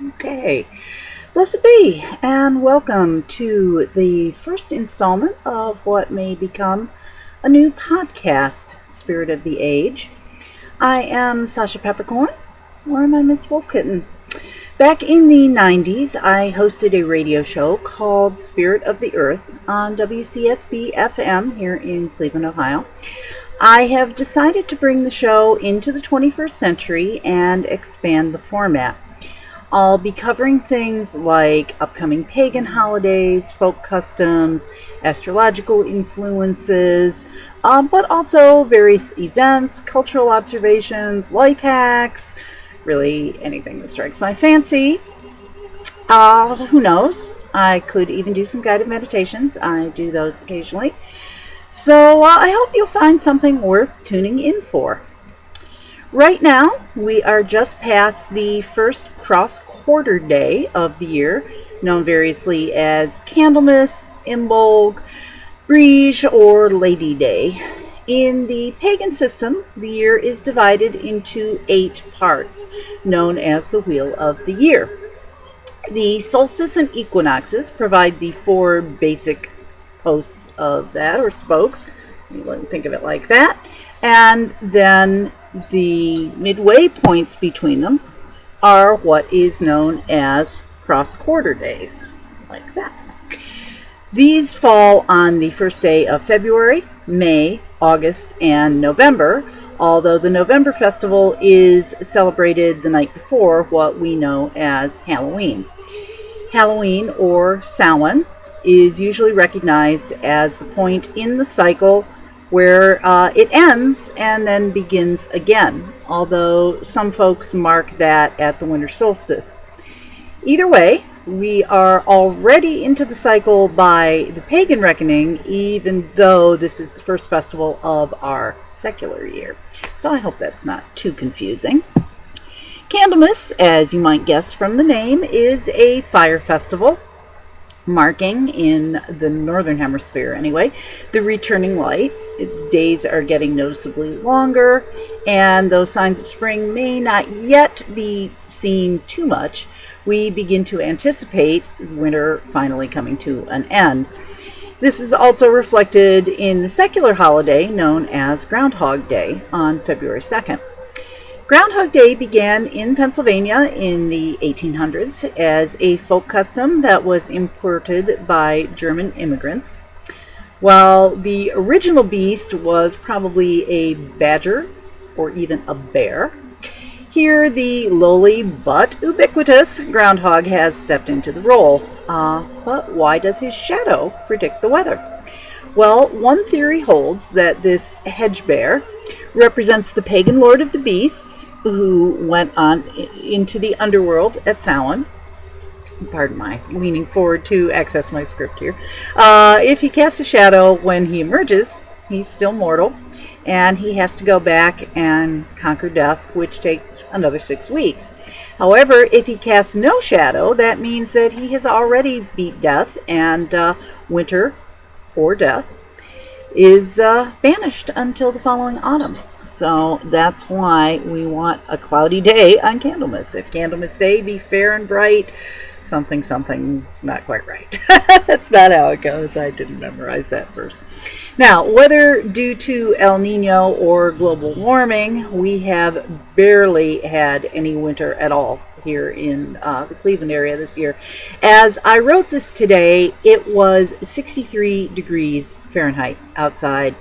Okay, blessed be, and welcome to the first installment of what may become a new podcast, Spirit of the Age. I am Sasha Peppercorn, or am I Miss Wolf Kitten? Back in the 90s, I hosted a radio show called Spirit of the Earth on WCSB FM here in Cleveland, Ohio. I have decided to bring the show into the 21st century and expand the format. I'll be covering things like upcoming pagan holidays, folk customs, astrological influences, but also various events, cultural observations, life hacks, really anything that strikes my fancy. Who knows? I could even do some guided meditations. I do those occasionally. So I hope you'll find something worth tuning in for. Right now, we are just past the first cross-quarter day of the year, known variously as Candlemas, Imbolg, Brige, or Lady Day. In the pagan system, the year is divided into 8 parts, known as the Wheel of the Year. The solstice and equinoxes provide the 4 basic posts of that, or spokes. You wouldn't think of it like that. And then the midway points between them are what is known as cross-quarter days, like that. These fall on the first day of February, May, August, and November, although the November festival is celebrated the night before, what we know as Halloween. Halloween, or Samhain, is usually recognized as the point in the cycle where it ends and then begins again, although some folks mark that at the winter solstice. Either way, we are already into the cycle by the pagan reckoning, even though this is the first festival of our secular year. So I hope that's not too confusing. Candlemas, as you might guess from the name, is a fire festival, marking, in the northern hemisphere anyway, the returning light. Days are getting noticeably longer, and though signs of spring may not yet be seen too much, we begin to anticipate winter finally coming to an end. This is also reflected in the secular holiday known as Groundhog Day on February 2nd. Groundhog Day began in Pennsylvania in the 1800s as a folk custom that was imported by German immigrants. While the original beast was probably a badger or even a bear, here the lowly but ubiquitous groundhog has stepped into the role. But why does his shadow predict the weather? Well, one theory holds that this hedge bear represents the pagan lord of the beasts who went on into the underworld at Samhain. Pardon my leaning forward to access my script here. If he casts a shadow when he emerges, he's still mortal, and he has to go back and conquer death, which takes another 6 weeks. However, if he casts no shadow, that means that he has already beat death, and winter, or death, is banished until the following autumn. So that's why we want a cloudy day on Candlemas. If Candlemas Day be fair and bright, something's not quite right. That's not how it goes. I didn't memorize that verse. Now, whether due to El Nino or global warming, we have barely had any winter at all here in the Cleveland area this year. As I wrote this today, it was 63 degrees Fahrenheit outside,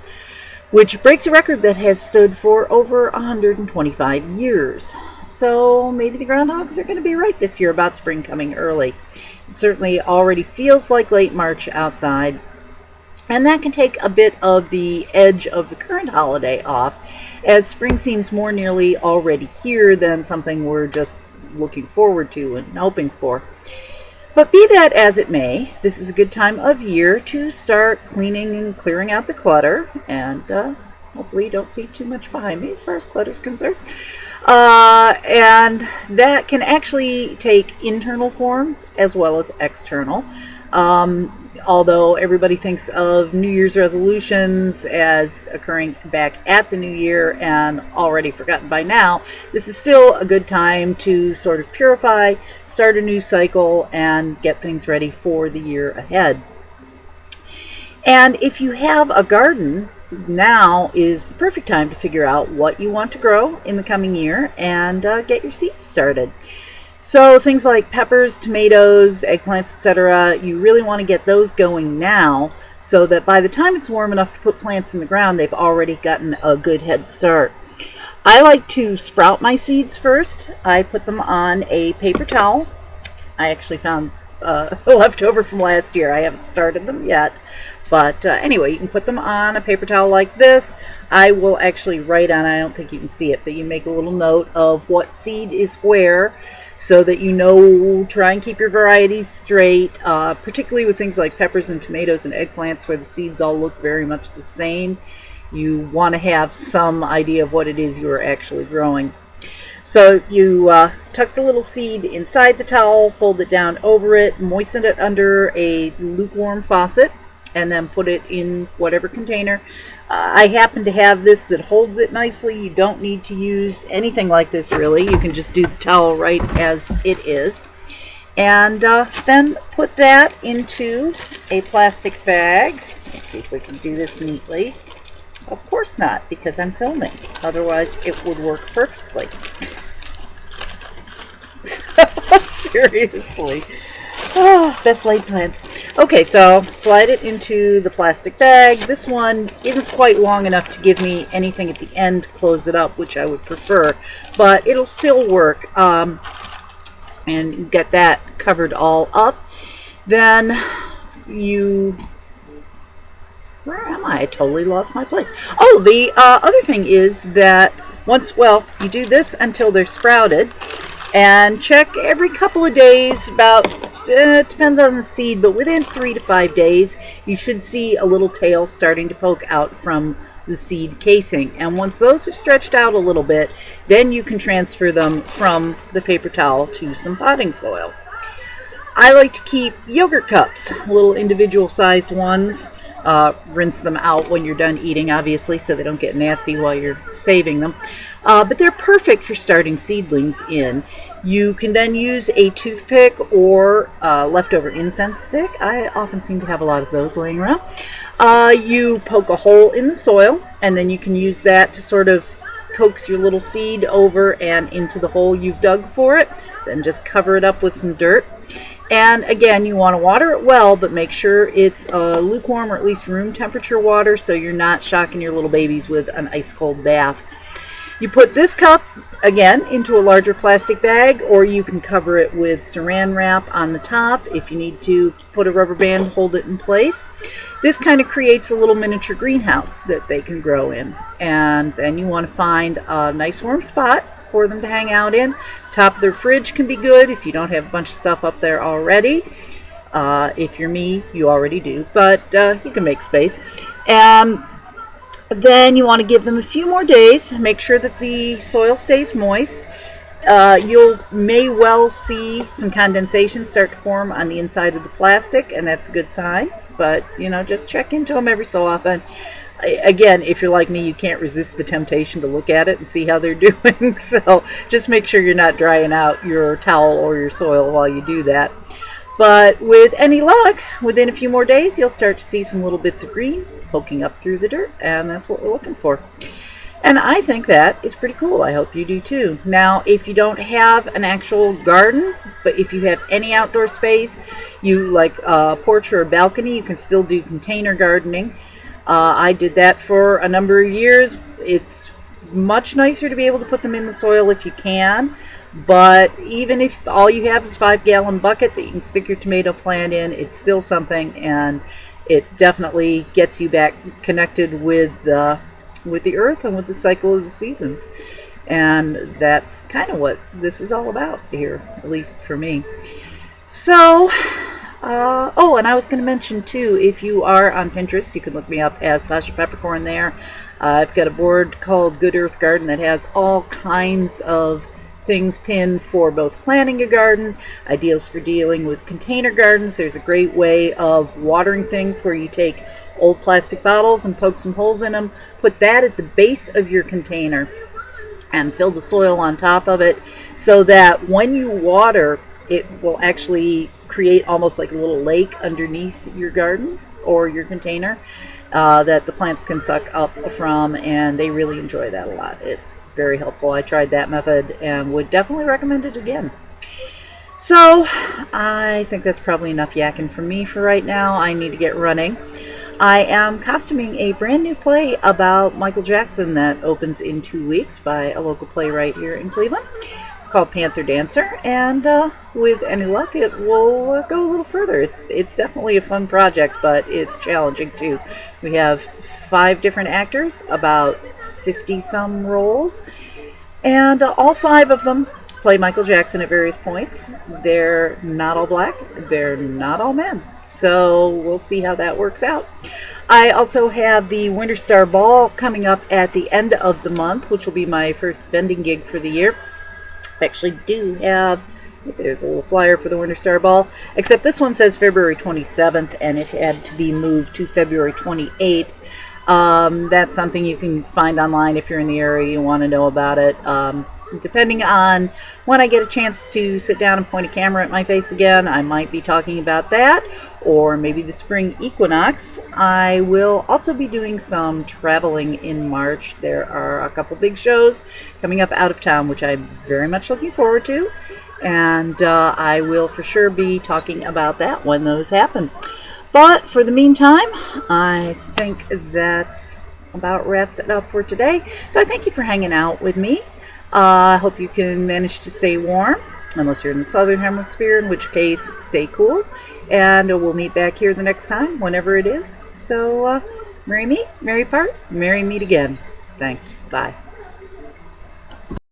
which breaks a record that has stood for over 125 years. So maybe the groundhogs are going to be right this year about spring coming early. It certainly already feels like late March outside, and that can take a bit of the edge of the current holiday off, as spring seems more nearly already here than something we're just looking forward to and hoping for. But be that as it may, this is a good time of year to start cleaning and clearing out the clutter, and hopefully you don't see too much behind me as far as clutter is concerned. And that can actually take internal forms as well as external. Although everybody thinks of New Year's resolutions as occurring back at the new year and already forgotten by now, this is still a good time to sort of purify, start a new cycle, and get things ready for the year ahead. And if you have a garden, now is the perfect time to figure out what you want to grow in the coming year and get your seeds started. So things like peppers, tomatoes, eggplants, etc., you really want to get those going now so that by the time it's warm enough to put plants in the ground, they've already gotten a good head start. I like to sprout my seeds first. I put them on a paper towel. I actually found leftover from last year. I haven't started them yet. But anyway, you can put them on a paper towel like this. I will actually write on, I don't think you can see it, but you make a little note of what seed is where so that you know, try and keep your varieties straight, particularly with things like peppers and tomatoes and eggplants where the seeds all look very much the same. You want to have some idea of what it is you are actually growing. So you tuck the little seed inside the towel, fold it down over it, moisten it under a lukewarm faucet, and then put it in whatever container. I happen to have this that holds it nicely. You don't need to use anything like this really. You can just do the towel right as it is. And then put that into a plastic bag. Let's see if we can do this neatly. Of course not, because I'm filming. Otherwise it would work perfectly. Seriously. Oh, best laid plans. Okay, so slide it into the plastic bag. This one isn't quite long enough to give me anything at the end to close it up, which I would prefer, but it'll still work. And get that covered all up. Then where am I? I totally lost my place. Oh, the other thing is that you do this until they're sprouted. And check every couple of days, depends on the seed, but within 3 to 5 days, you should see a little tail starting to poke out from the seed casing. And once those are stretched out a little bit, then you can transfer them from the paper towel to some potting soil. I like to keep yogurt cups, little individual sized ones. Rinse them out when you're done eating, obviously, so they don't get nasty while you're saving them. But they're perfect for starting seedlings in. You can then use a toothpick or leftover incense stick. I often seem to have a lot of those laying around. You poke a hole in the soil, and then you can use that to sort of coax your little seed over and into the hole you've dug for it. Then just cover it up with some dirt. And again, you want to water it well, but make sure it's lukewarm or at least room temperature water so you're not shocking your little babies with an ice cold bath. You put this cup, again, into a larger plastic bag, or you can cover it with saran wrap on the top. If you need to put a rubber band to hold it in place. This kind of creates a little miniature greenhouse that they can grow in. And then you want to find a nice warm spot for them to hang out in. Top of their fridge can be good if you don't have a bunch of stuff up there already. If you're me, you already do, but you can make space. And then you want to give them a few more days. Make sure that the soil stays moist. You may well see some condensation start to form on the inside of the plastic, and that's a good sign. But, just check into them every so often. Again, if you're like me, you can't resist the temptation to look at it and see how they're doing. So just make sure you're not drying out your towel or your soil while you do that. But with any luck, within a few more days, you'll start to see some little bits of green poking up through the dirt, and that's what we're looking for. And I think that is pretty cool. I hope you do too. Now, if you don't have an actual garden, but if you have any outdoor space, you like a porch or a balcony, you can still do container gardening. I did that for a number of years. It's much nicer to be able to put them in the soil if you can, but even if all you have is a 5-gallon bucket that you can stick your tomato plant in, it's still something, and it definitely gets you back connected with the earth and with the cycle of the seasons. And that's kind of what this is all about here, at least for me. So and I was going to mention too, if you are on Pinterest, you can look me up as Sasha Peppercorn there. I've got a board called Good Earth Garden that has all kinds of things pinned for both planting a garden, ideas for dealing with container gardens. There's a great way of watering things where you take old plastic bottles and poke some holes in them, put that at the base of your container, and fill the soil on top of it so that when you water, it will actually create almost like a little lake underneath your garden or your container that the plants can suck up from, and they really enjoy that a lot. It's very helpful. I tried that method and would definitely recommend it again. So I think that's probably enough yakking for me for right now. I need to get running. I am costuming a brand new play about Michael Jackson that opens in 2 weeks by a local playwright here in Cleveland. It's called Panther Dancer, and with any luck, it will go a little further. It's definitely a fun project, but it's challenging too. We have 5 different actors, about 50-some roles, and all 5 of them play Michael Jackson at various points. They're not all black. They're not all men. So we'll see how that works out. I also have the Winter Star Ball coming up at the end of the month, which will be my first vending gig for the year. I actually do have, there's a little flyer for the Winter Star Ball, except this one says February 27th, and it had to be moved to February 28th. That's something you can find online if you're in the area, you want to know about it. Depending on when I get a chance to sit down and point a camera at my face again, I might be talking about that, or maybe the spring equinox. I will also be doing some traveling in March. There are a couple big shows coming up out of town, which I'm very much looking forward to, and I will for sure be talking about that when those happen. But for the meantime, I think that's about wraps it up for today. So I thank you for hanging out with me. I hope you can manage to stay warm, unless you're in the southern hemisphere, in which case stay cool. And we'll meet back here the next time, whenever it is. So merry meet, merry part, merry meet again. Thanks. Bye.